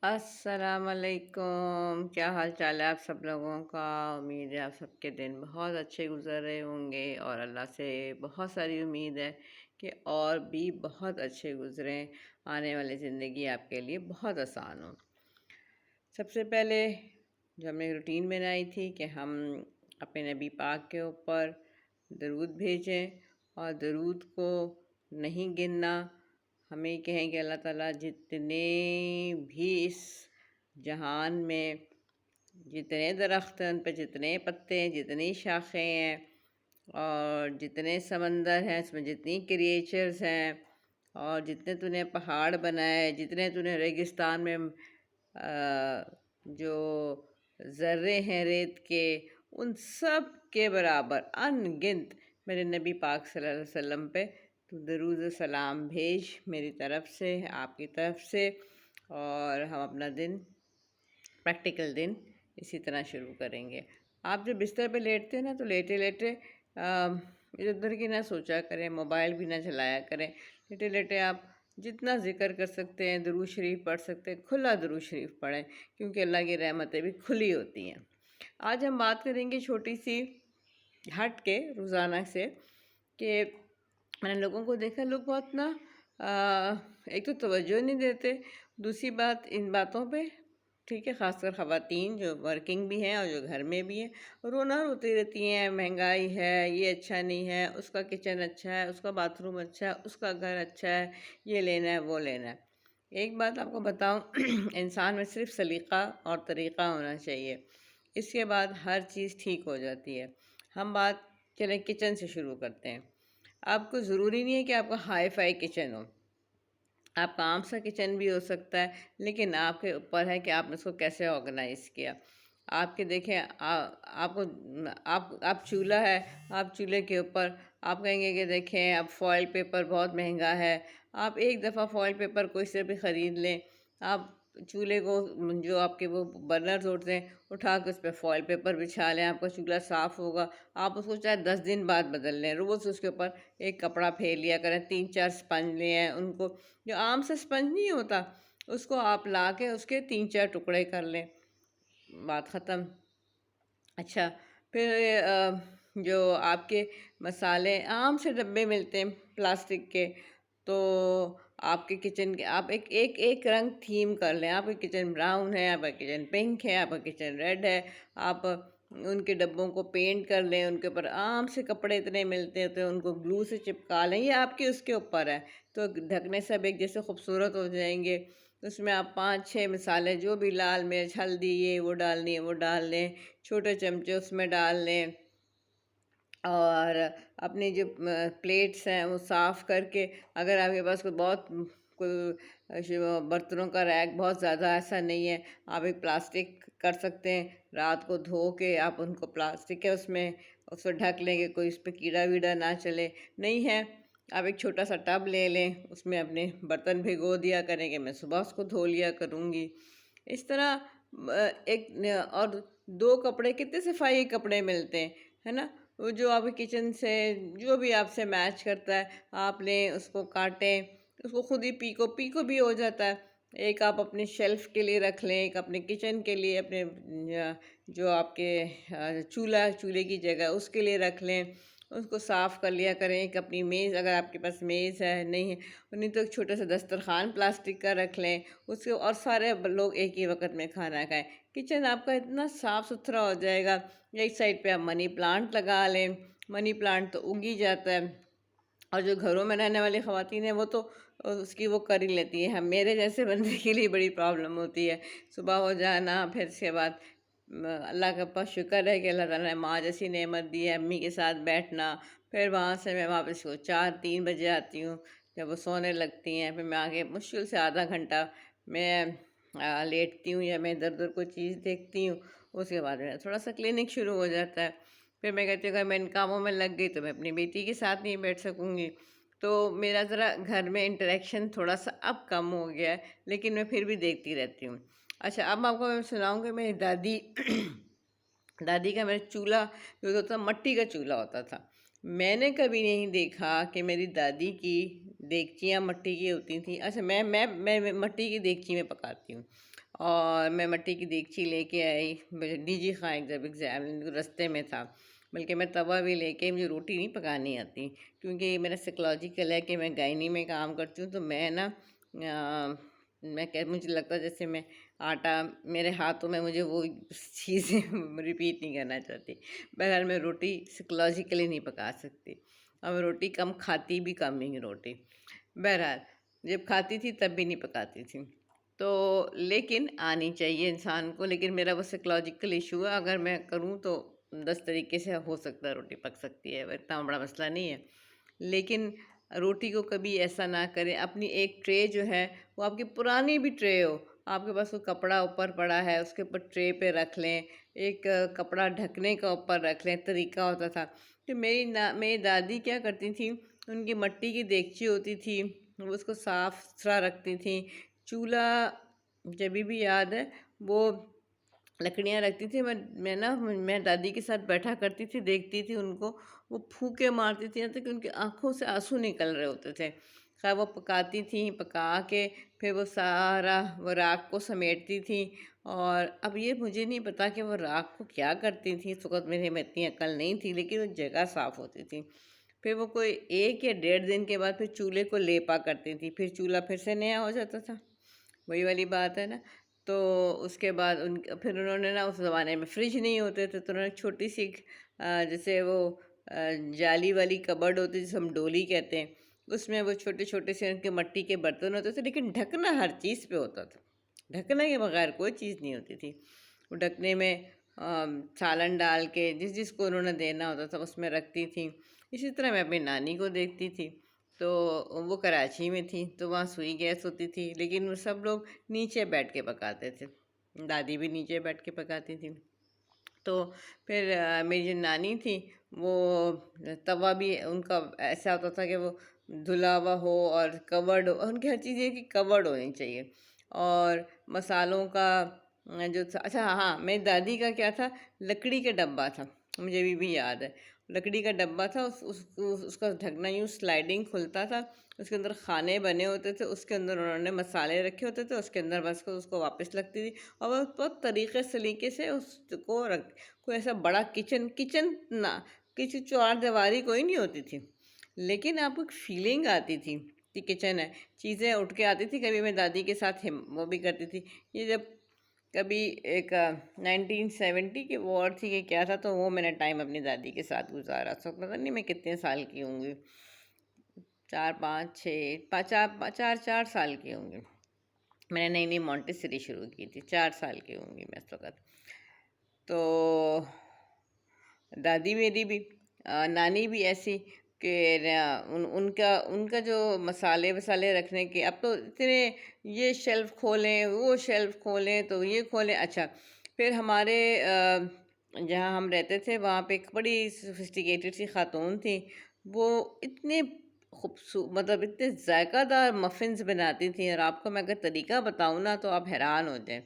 अस्सलामुअलैकुम। क्या हाल चाल है आप सब लोगों का। उम्मीद है आप सबके दिन बहुत अच्छे गुजर रहे होंगे और अल्लाह से बहुत सारी उम्मीद है कि और भी बहुत अच्छे गुजरें। आने वाली ज़िंदगी आपके लिए बहुत आसान हो। सबसे पहले जो हमने रूटीन बनाई थी कि हम अपने नबी पाक के ऊपर दरूद भेजें और दरूद को नहीं गिनना। हमें कहें कि अल्लाह ताला जितने भी इस जहान में जितने दरख्त हैं, उन पे जितने पत्ते हैं, जितनी शाखें हैं और जितने समंदर हैं, इसमें जितनी क्रिएचर्स हैं और जितने तूने पहाड़ बनाए, जितने तूने रेगिस्तान में जो ज़र्रे हैं रेत के, उन सब के बराबर अनगिनत मेरे नबी पाक सल्लल्लाहु अलैहि वसल्लम पे तो दरूद सलाम भेज मेरी तरफ से, आपकी तरफ से। और हम अपना दिन, प्रैक्टिकल दिन इसी तरह शुरू करेंगे। आप जब बिस्तर पे लेटते हैं ना, तो लेटे लेटे इधर उधर की ना सोचा करें, मोबाइल भी ना चलाया करें। लेटे लेटे आप जितना ज़िक्र कर सकते हैं, दुरूद शरीफ पढ़ सकते हैं, खुला दुरूद शरीफ पढ़ें, क्योंकि अल्लाह की रहमतें भी खुली होती हैं। आज हम बात करेंगे छोटी सी हट के रोज़ाना से, कि मैंने लोगों को देखा, लोग बहुत ना एक तो तवज्जो नहीं देते, दूसरी बात इन बातों पे, ठीक है, ख़ासकर ख़वातीन जो वर्किंग भी हैं और जो घर में भी हैं, रोना रोती रहती हैं, महंगाई है, ये अच्छा नहीं है, उसका किचन अच्छा है, उसका बाथरूम अच्छा है, उसका घर अच्छा है, ये लेना है, वो लेना है। एक बात आपको बताऊं इंसान में सिर्फ सलीक़ा और तरीक़ा होना चाहिए, इसके बाद हर चीज़ ठीक हो जाती है। हम बात चलें किचन से शुरू करते हैं। आपको ज़रूरी नहीं है कि आपका हाई फाई किचन हो, आपका आम सा किचन भी हो सकता है, लेकिन आपके ऊपर है कि आपने उसको कैसे ऑर्गेनाइज़ किया। आपके देखें आपको आप चूल्हा है, आप चूल्हे के ऊपर आप कहेंगे कि देखें अब फॉइल पेपर बहुत महंगा है। आप एक दफ़ा फॉइल पेपर कोई से भी ख़रीद लें, आप चूल्हे को, जो आपके वो बर्नर्स होते हैं, उठा के उस पर फॉइल पेपर बिछा लें, आपका चूल्हा साफ़ होगा। आप उसको चाहे 10 दिन बाद बदल लें, रोज़ उसके ऊपर एक कपड़ा फेर लिया करें। 3-4 स्पंज लिए हैं, उनको, जो आम से स्पंज नहीं होता, उसको आप ला के उसके 3-4 टुकड़े कर लें, बात ख़त्म। अच्छा, फिर जो आपके मसाले आम से डब्बे मिलते हैं प्लास्टिक के, तो आपके किचन के आप एक एक एक रंग थीम कर लें। आपका किचन ब्राउन है, आपका किचन पिंक है, आपका किचन रेड है, आप उनके डब्बों को पेंट कर लें, उनके ऊपर आम से कपड़े इतने मिलते होते हैं, उनको ग्लू से चिपका लें, ये आपके उसके ऊपर है। तो ढकने सब एक जैसे खूबसूरत हो जाएंगे। उसमें आप 5-6 मसाले, जो भी लाल मिर्च, हल्दी, ये वो डालनी है वो डाल लें, छोटे चमचे उसमें डाल लें। और अपनी जो प्लेट्स हैं वो साफ़ करके, अगर आपके पास कोई बहुत कोई बर्तनों का रैक बहुत ज़्यादा ऐसा नहीं है, आप एक प्लास्टिक कर सकते हैं, रात को धो के आप उनको प्लास्टिक के उसमें उसको ढक लेंगे, कोई उस पर कीड़ा वीड़ा ना चले। नहीं है, आप एक छोटा सा टब ले लें, उसमें अपने बर्तन भिगो दिया करेंगे, मैं सुबह उसको धो लिया करूँगी। इस तरह और 2 कपड़े, कितने सफाई कपड़े मिलते हैं, है ना, वो जो आपके किचन से जो भी आपसे मैच करता है आप लें, उसको काटें, उसको खुद ही पीको पीको भी हो जाता है। एक आप अपने शेल्फ के लिए रख लें, एक अपने किचन के लिए, अपने जो आपके चूल्हे की जगह उसके लिए रख लें, उसको साफ़ कर लिया करें। एक अपनी मेज़, अगर आपके पास मेज़ है, नहीं है, नहीं तो एक छोटा सा दस्तरखान प्लास्टिक का रख लें, उसके, और सारे लोग एक ही वक्त में खाना खाएं। किचन आपका इतना साफ़ सुथरा हो जाएगा। एक साइड पे आप मनी प्लांट लगा लें, मनी प्लांट तो उग ही जाता है। और जो घरों में रहने वाली ख़वातीन हैं, वो तो उसकी वो कर ही लेती है। हम मेरे जैसे बंदे के लिए बड़ी प्रॉब्लम होती है, सुबह हो जाना, फिर इसके बाद अल्लाह का पास शुक्र है कि अल्लाह ताला ने माँ जैसी नेमत दी है, अम्मी के साथ बैठना। फिर वहाँ से मैं वापस को 4-3 बजे आती हूँ, जब वो सोने लगती हैं, फिर मैं आके मुश्किल से आधा घंटा मैं लेटती हूँ, या मैं इधर उधर कोई चीज़ देखती हूँ। उसके बाद मेरा थोड़ा सा क्लिनिक शुरू हो जाता है। फिर मैं कहती हूँ अगर मैं इन कामों में लग गई तो मैं अपनी बेटी के साथ नहीं बैठ सकूँगी। तो मेरा ज़रा घर में इंटरेक्शन थोड़ा सा अब कम हो गया है, लेकिन मैं फिर भी देखती रहती हूँ। अच्छा, अब आपको मैं सुनाऊँगी मेरी दादी दादी का, मेरा चूल्हा जो होता था, मट्टी का चूल्हा होता था। मैंने कभी नहीं देखा कि मेरी दादी की देगचियाँ मिट्टी की होती थी। अच्छा, मैं मिट्टी की देगची में पकाती हूँ। और मैं मिट्टी की देगची लेके आई, मुझे डीजी खां एक जब एग्ज़ाम रास्ते में था, बल्कि मैं तवा भी लेके, मुझे रोटी नहीं पकानी आती, क्योंकि मेरा साइकोलॉजिकल है कि मैं गायनी में काम करती हूँ, तो मैं ना मैं क्या, मुझे लगता है जैसे मैं आटा मेरे हाथों में, मुझे वो चीज़ें रिपीट नहीं करना चाहती। बहरहाल मैं रोटी साइकोलॉजिकली नहीं पका सकती, और मैं रोटी कम खाती भी कम ही रोटी। बहरहाल जब खाती थी तब भी नहीं पकाती थी। तो लेकिन आनी चाहिए इंसान को, लेकिन मेरा वो साइकोलॉजिकल इशू है, अगर मैं करूँ तो 10 तरीके से हो सकता है रोटी पक सकती है, इतना बड़ा मसला नहीं है। लेकिन रोटी को कभी ऐसा ना करें, अपनी एक ट्रे जो है, वो आपकी पुरानी भी ट्रे हो, आपके पास वो कपड़ा ऊपर पड़ा है, उसके ऊपर ट्रे पे रख लें, एक कपड़ा ढकने का ऊपर रख लें, तरीका होता था। तो मेरी दादी क्या करती थी, उनकी मिट्टी की देगची होती थी, वो उसको साफ सुथरा रखती थी। चूल्हा जब भी याद है, वो लकड़ियाँ रखती थी, मैं दादी के साथ बैठा करती थी, देखती थी उनको, वो फूँके मारती थी, यहाँ तक कि उनकी आँखों से आँसू निकल रहे होते थे। खैर वो पकाती थी, पका के फिर वो सारा वो राख को समेटती थी। और अब ये मुझे नहीं पता कि वो राख को क्या करती थी, इस वक़्त मेरे में इतनी अक्ल नहीं थी, लेकिन वो जगह साफ़ होती थी। फिर वो कोई 1 या डेढ़ दिन के बाद फिर चूल्हे को लेपा करती थी, फिर चूल्हा फिर से नया हो जाता था। वही वाली बात है ना। तो उसके बाद फिर उन्होंने ना, उस ज़माने में फ्रिज नहीं होते थे, तो उन्होंने छोटी सी जैसे वो जाली वाली कबर्ड होती है, जिसे हम डोली कहते हैं, उसमें वो छोटे छोटे से उनके मिट्टी के बर्तन होते थे, लेकिन ढकना हर चीज़ पे होता था। ढकना के बगैर कोई चीज़ नहीं होती थी। वो ढकने में सालन डाल के जिस जिसको उन्होंने देना होता था उसमें रखती थी। इसी तरह मैं अपनी नानी को देखती थी, तो वो कराची में थी, तो वहाँ सुई गैस होती थी, लेकिन वो सब लोग नीचे बैठ के पकाते थे। दादी भी नीचे बैठ के पकाती थी। तो फिर मेरी जो नानी थी, वो तवा भी उनका ऐसा होता था कि वो धुला हुआ हो और कवर्ड हो, उनकी हर चीज़ ये कि कवर्ड होनी चाहिए। और मसालों का जो था, अच्छा हाँ, मेरी दादी का क्या था, लकड़ी का डब्बा था, मुझे भी याद है। लकड़ी का डब्बा था, उसका ढकना यूँ स्लाइडिंग खुलता था, उसके अंदर खाने बने होते थे, उसके अंदर उन्होंने मसाले रखे होते थे, उसके अंदर बस उसको वापस लगती थी। और वो बहुत सलीके से उसको रख, कोई ऐसा बड़ा किचन किचन ना, किसी चौहारदीवारी कोई नहीं होती थी, लेकिन आपको एक फीलिंग आती थी कि किचन है, चीज़ें उठ के आती थी। कभी मैं दादी के साथ वो भी करती थी। ये जब कभी एक 1970 की वॉर थी कि क्या था, तो वो मैंने टाइम अपनी दादी के साथ गुजारा। तो पता नहीं मैं कितने साल की होंगी, 4 5 6 5 4 4 साल की होंगी। मैंने नई नई मॉन्टेसरी शुरू की थी, 4 साल की होंगी मैं इस वक्त। तो दादी मेरी भी नानी भी ऐसी कि उनका उनका जो मसाले वसाले रखने के, अब तो इतने, ये शेल्फ खोलें वो शेल्फ खोलें तो ये खोलें। अच्छा, फिर हमारे जहाँ हम रहते थे वहाँ पे एक बड़ी सोफिस्टिकेटेड सी खातून थी, वो इतने मतलब इतने जायकादार मफ़िन्स बनाती थी, और आपको मैं अगर तरीका बताऊँ ना तो आप हैरान हो जाए।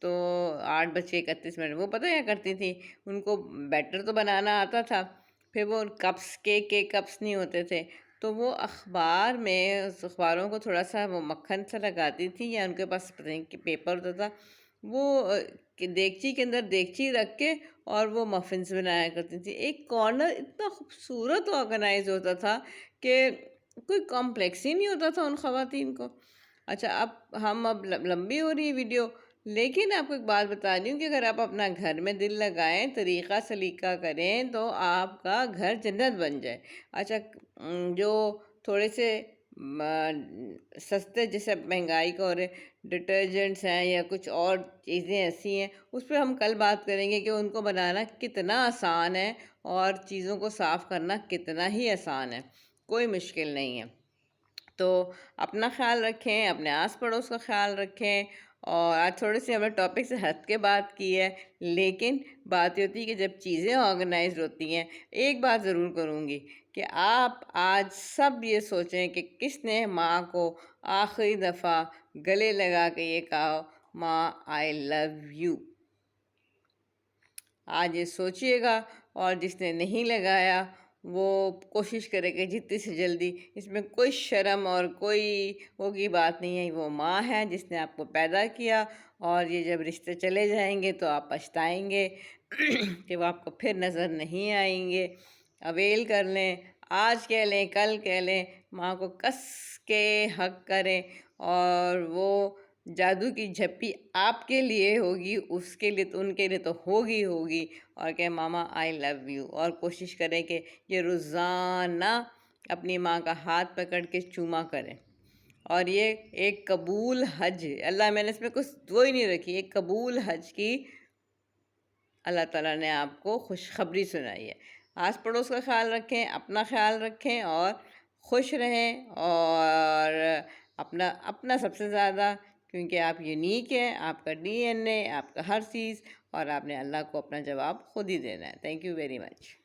तो 8 बज के 31 मिनट वो पता क्या करती थी, उनको बैटर तो बनाना आता था, फिर वो कप्स, केक के कप्स नहीं होते थे, तो वो अखबार में, उस अखबारों को थोड़ा सा वो मक्खन सा लगाती थी, या उनके पास पता नहीं कि पेपर होता था, वो देगची के अंदर देगची रख के और वो मफ़िन्स बनाया करती थी। एक कॉर्नर इतना खूबसूरत ऑर्गेनाइज होता था कि कोई कॉम्प्लेक्स ही नहीं होता था उन ख़वातीन को। अच्छा, अब लंबी हो रही है वीडियो, लेकिन आपको एक बात बता रही हूँ कि अगर आप अपना घर में दिल लगाएं, तरीक़ा सलीका करें, तो आपका घर जन्नत बन जाए। अच्छा, जो थोड़े से सस्ते, जैसे महंगाई का, और डिटर्जेंट्स हैं या कुछ और चीज़ें ऐसी हैं, उस पर हम कल बात करेंगे कि उनको बनाना कितना आसान है और चीज़ों को साफ़ करना कितना ही आसान है, कोई मुश्किल नहीं है। तो अपना ख्याल रखें, अपने आस पड़ोस का ख्याल रखें। और आज थोड़ी सी हमने टॉपिक से हट के बात की है, लेकिन बात ये होती है कि जब चीज़ें ऑर्गेनाइज होती हैं, एक बात ज़रूर करूँगी कि आप आज सब ये सोचें कि किसने माँ को आखिरी दफ़ा गले लगा के ये कहा, माँ आई लव यू। आज ये सोचिएगा, और जिसने नहीं लगाया वो कोशिश करे कि जितनी से जल्दी, इसमें कोई शर्म और कोई वो की बात नहीं है। वो माँ है जिसने आपको पैदा किया, और ये जब रिश्ते चले जाएंगे तो आप पछताएंगे कि वो आपको फिर नज़र नहीं आएंगे। अवेल कर लें, आज कह लें, कल कह लें, माँ को कस के हक करें, और वो जादू की झप्पी आपके लिए होगी, उसके लिए तो, उनके लिए तो होगी होगी। और कहे मामा आई लव यू, और कोशिश करें कि ये रोज़ाना अपनी माँ का हाथ पकड़ के चूमा करें। और ये एक कबूल हज, अल्लाह, मैंने इसमें कुछ वो ही नहीं रखी, एक कबूल हज की अल्लाह ताला ने आपको खुशखबरी सुनाई है। आस पड़ोस का ख्याल रखें, अपना ख्याल रखें, और खुश रहें, और अपना अपना सबसे ज़्यादा, क्योंकि आप यूनिक हैं, आपका डीएनए, आपका हर चीज़, और आपने अल्लाह को अपना जवाब खुद ही देना है। Thank you very much.